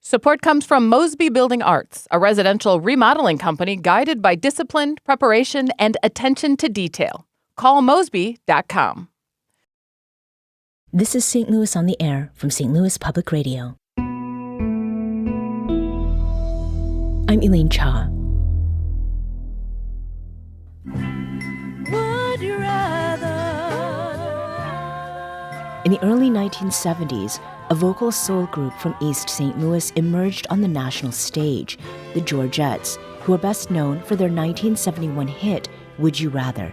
Support comes from Mosby Building Arts, a residential remodeling company guided by discipline, preparation, and attention to detail. Call Mosby.com. This is St. Louis on the Air from St. Louis Public Radio. I'm Elaine Cha. Would you rather? In the early 1970s, a vocal soul group from East St. Louis emerged on the national stage, the Georgettes, who are best known for their 1971 hit, Would You Rather?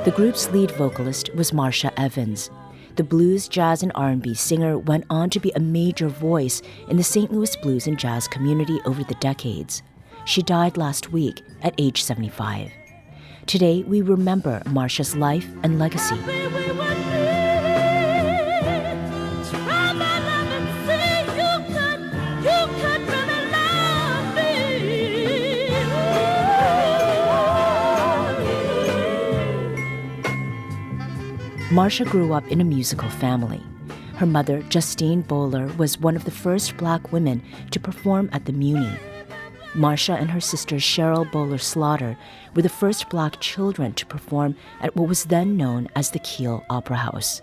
The group's lead vocalist was Marsha Evans. The blues, jazz, and R&B singer went on to be a major voice in the St. Louis blues and jazz community over the decades. She died last week at age 75. Today, we remember Marsha's life and legacy. Marsha grew up in a musical family. Her mother, Justine Bowler, was one of the first Black women to perform at the Muni. Marsha and her sister Cheryl Bowler Slaughter were the first Black children to perform at what was then known as the Kiel Opera House.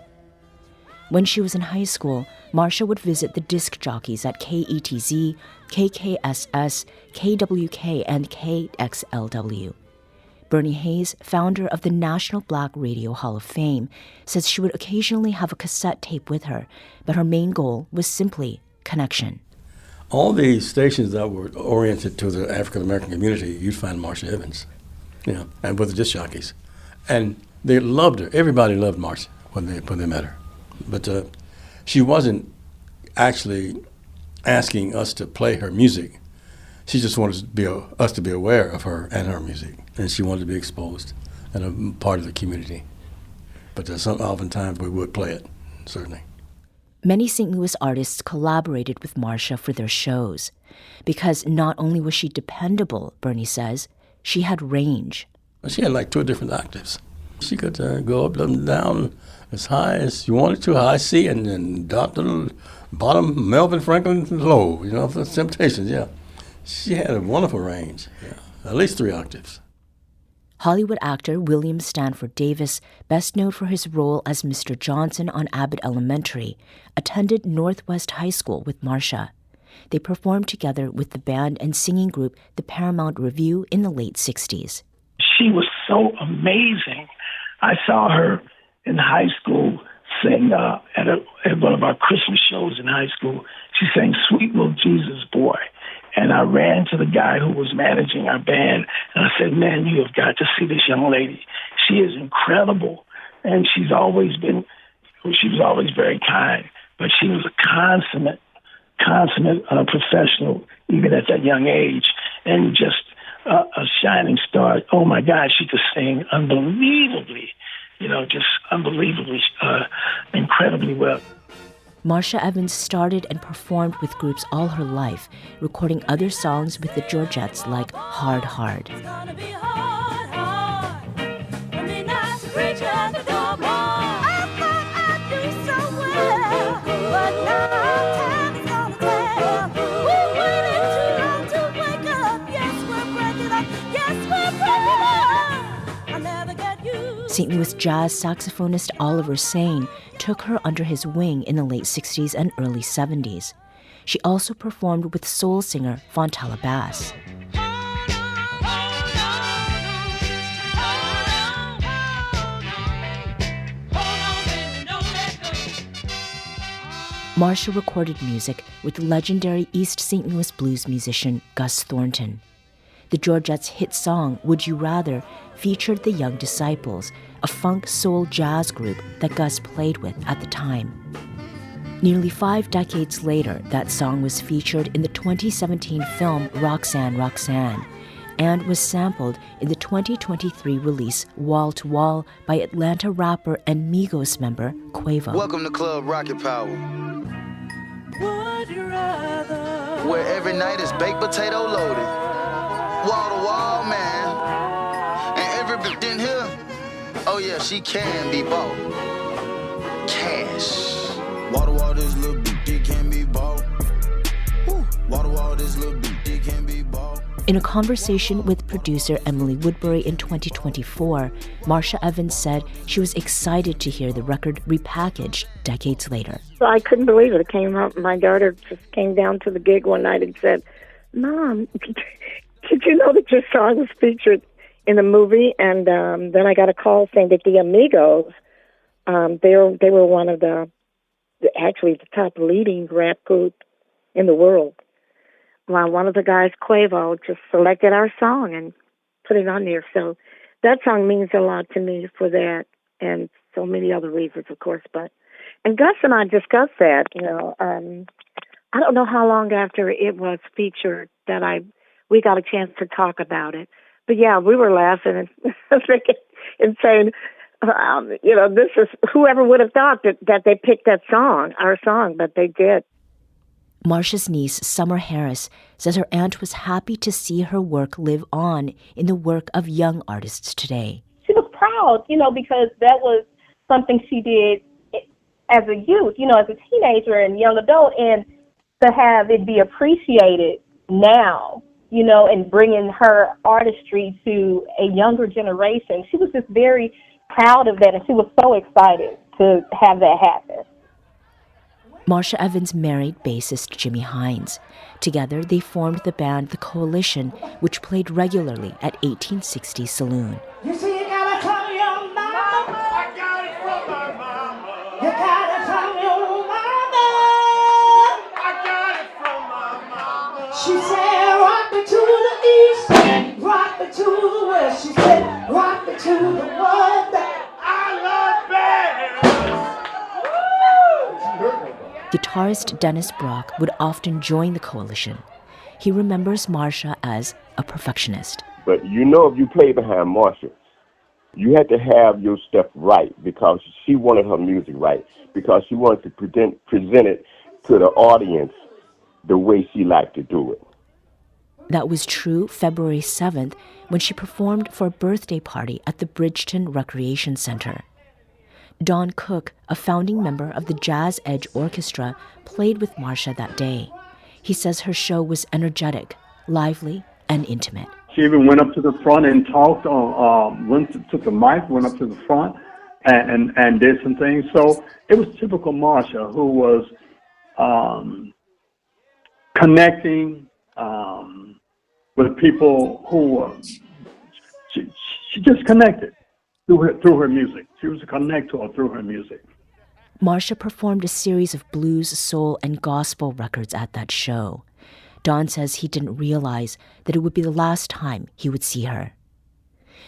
When she was in high school, Marsha would visit the disc jockeys at KETZ, KKSS, KWK, and KXLW. Bernie Hayes, founder of the National Black Radio Hall of Fame, says she would occasionally have a cassette tape with her, but her main goal was simply connection. All the stations that were oriented to the African American community, you'd find Marsha Evans, and with the disc jockeys. And they loved her. Everybody loved Marsha when they met her. But she wasn't actually asking us to play her music. She just wanted us to be aware of her and her music. And she wanted to be exposed and a part of the community. But oftentimes we would play it, certainly. Many St. Louis artists collaborated with Marsha for their shows. Because not only was she dependable, Bernie says, she had range. She had like 2 different octaves. She could go up and down as high as you wanted to, high C, and then down to the bottom, Melvin Franklin low, for Temptations, yeah. She had a wonderful range, at least 3 octaves. Hollywood actor William Stanford Davis, best known for his role as Mr. Johnson on Abbott Elementary, attended Northwest High School with Marsha. They performed together with the band and singing group The Paramount Revue in the late 60s. She was so amazing. I saw her in high school sing at one of our Christmas shows in high school. She sang Sweet Little Jesus Boy. And I ran to the guy who was managing our band, and I said, man, you have got to see this young lady. She is incredible, and she was always very kind, but she was a consummate professional, even at that young age, and just a shining star. Oh, my God, she could sing unbelievably, incredibly well. Marsha Evans started and performed with groups all her life, recording other songs with the Georgettes like Hard Hard. It's gonna be hard, hard for me not to preach at the door. I thought I'd do so well, but now time is gonna tell. We waited too long to wake up. Yes, we're breaking up. Yes, we're breaking up. I'll never get you. St. Louis jazz saxophonist Oliver Sain took her under his wing in the late 60s and early 70s. She also performed with soul singer Fontella Bass. Marsha recorded music with legendary East St. Louis blues musician Gus Thornton. The Georgettes' hit song, Would You Rather, featured the Young Disciples, a funk soul jazz group that Gus played with at the time. Nearly 5 decades later, that song was featured in the 2017 film Roxanne, Roxanne, and was sampled in the 2023 release Wall to Wall by Atlanta rapper and Migos member Quavo. Welcome to Club Rocket Power, Would you rather? where every night is baked potato loaded. Wall to wall, man. And every bitch in here, oh yeah, she can be bought. Cash. Wall to wall, this little bitch, it can be bought. Wall to wall, this little bitch, it can be bought. In a conversation with producer Emily Woodbury in 2024, Marsha Evans said she was excited to hear the record repackaged decades later. So I couldn't believe it. It came out. My daughter just came down to the gig one night and said, "Mom, did you know that your song was featured in the movie?" And then I got a call saying that the Amigos, they were one of the top leading rap group in the world. Well, one of the guys, Quavo, just selected our song and put it on there. So that song means a lot to me for that and so many other reasons, of course. And Gus and I discussed that, I don't know how long after it was featured that we got a chance to talk about it. But yeah, we were laughing and saying, this is, whoever would have thought that they picked that song, our song, but they did. Marsha's niece, Summer Harris, says her aunt was happy to see her work live on in the work of young artists today. She was proud, because that was something she did as a youth, as a teenager and young adult, and to have it be appreciated now, and bringing her artistry to a younger generation. She was just very proud of that, and she was so excited to have that happen. Marsha Evans married bassist Jimmy Hines. Together, they formed the band The Coalition, which played regularly at 1860 Saloon. You see, you got it from your mama. I got it from my mama. You got it from your mama. I got it from my mama. She said, rock me to the east, rock me to the west. She said, rock me to the one that I love best. Guitarist Dennis Brock would often join the Coalition. He remembers Marsha as a perfectionist. But if you play behind Marsha, you had to have your stuff right because she wanted her music right, because she wanted to present it to the audience the way she liked to do it. That was true February 7th when she performed for a birthday party at the Bridgeton Recreation Center. Don Cook, a founding member of the Jazz Edge Orchestra, played with Marsha that day. He says her show was energetic, lively, and intimate. She even went up to the front and talked, took the mic, went up to the front and did some things. So it was typical Marsha, who was connecting with people who she just connected through her music. She was a connector through her music. Marsha performed a series of blues, soul, and gospel records at that show. Don says he didn't realize that it would be the last time he would see her.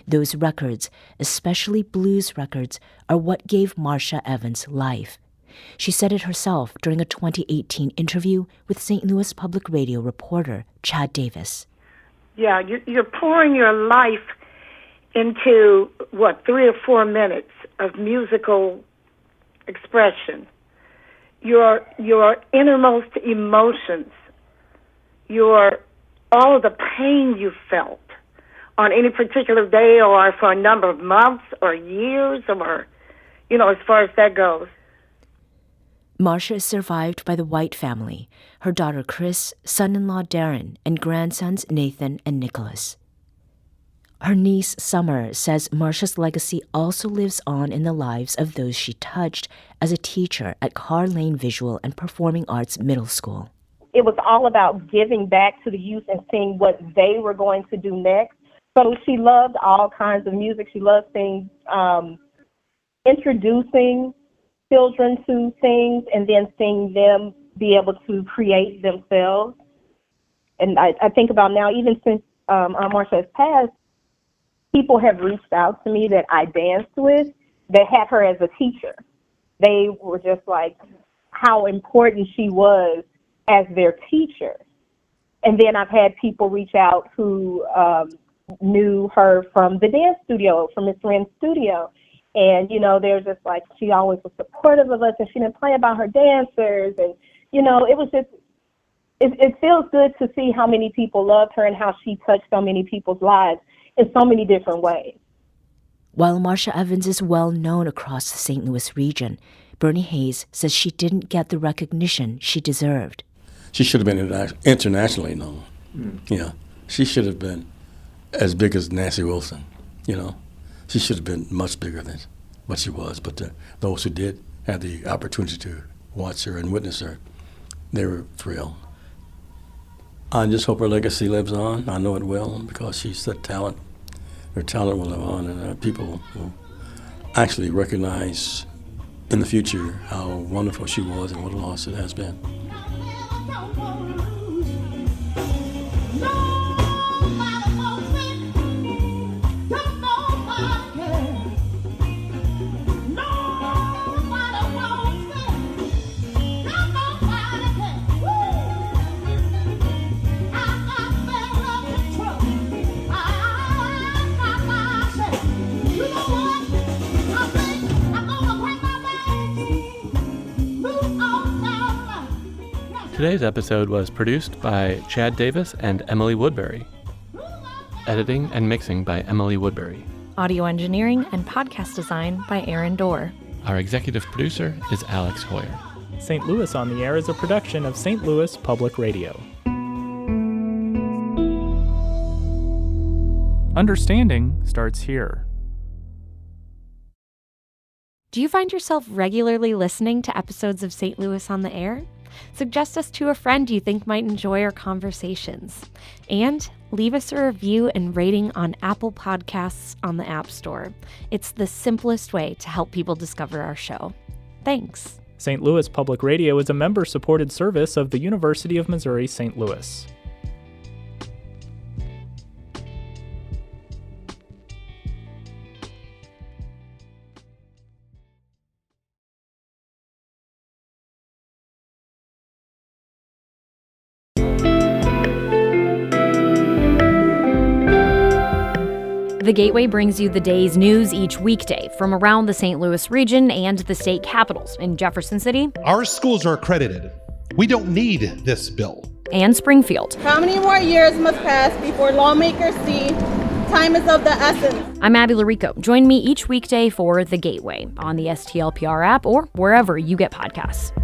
Those records, especially blues records, are what gave Marsha Evans life. She said it herself during a 2018 interview with St. Louis Public Radio reporter Chad Davis. Yeah, you're pouring your life into, 3 or 4 minutes of musical expression. Your innermost emotions, all of the pain you felt on any particular day or for a number of months or years or, as far as that goes. Marsha is survived by the White family, her daughter Chris, son-in-law Darren, and grandsons Nathan and Nicholas. Her niece, Summer, says Marsha's legacy also lives on in the lives of those she touched as a teacher at Carr Lane Visual and Performing Arts Middle School. It was all about giving back to the youth and seeing what they were going to do next. So she loved all kinds of music. She loved things, introducing children to things and then seeing them be able to create themselves. And I think about now, even since Marsha has passed, people have reached out to me that I danced with that had her as a teacher. They were just like how important she was as their teacher. And then I've had people reach out who knew her from the dance studio, from Miss Lynn's studio. And, you know, they're just like, she always was supportive of us, and she didn't play about her dancers. And, you know, it was just, it feels good to see how many people loved her and how she touched so many people's lives in so many different ways. While Marsha Evans is well known across the St. Louis region, Bernie Hayes says she didn't get the recognition she deserved. She should have been internationally known. Yeah, she should have been as big as Nancy Wilson, you know. She should have been much bigger than what she was, but those who did have the opportunity to watch her and witness her, they were thrilled. I just hope her legacy lives on. I know it will, because she's such talent. Her talent will live on, and people will actually recognize in the future how wonderful she was and what a loss it has been. Today's episode was produced by Chad Davis and Emily Woodbury. Editing and mixing by Emily Woodbury. Audio engineering and podcast design by Aaron Dorr. Our executive producer is Alex Hoyer. St. Louis on the Air is a production of St. Louis Public Radio. Understanding starts here. Do you find yourself regularly listening to episodes of St. Louis on the Air? Suggest us to a friend you think might enjoy our conversations. And leave us a review and rating on Apple Podcasts on the App Store. It's the simplest way to help people discover our show. Thanks. St. Louis Public Radio is a member-supported service of the University of Missouri St. Louis. The Gateway brings you the day's news each weekday from around the St. Louis region and the state capitals in Jefferson City. Our schools are accredited. We don't need this bill. And Springfield. How many more years must pass before lawmakers see time is of the essence? I'm Abby Larico. Join me each weekday for The Gateway on the STLPR app or wherever you get podcasts.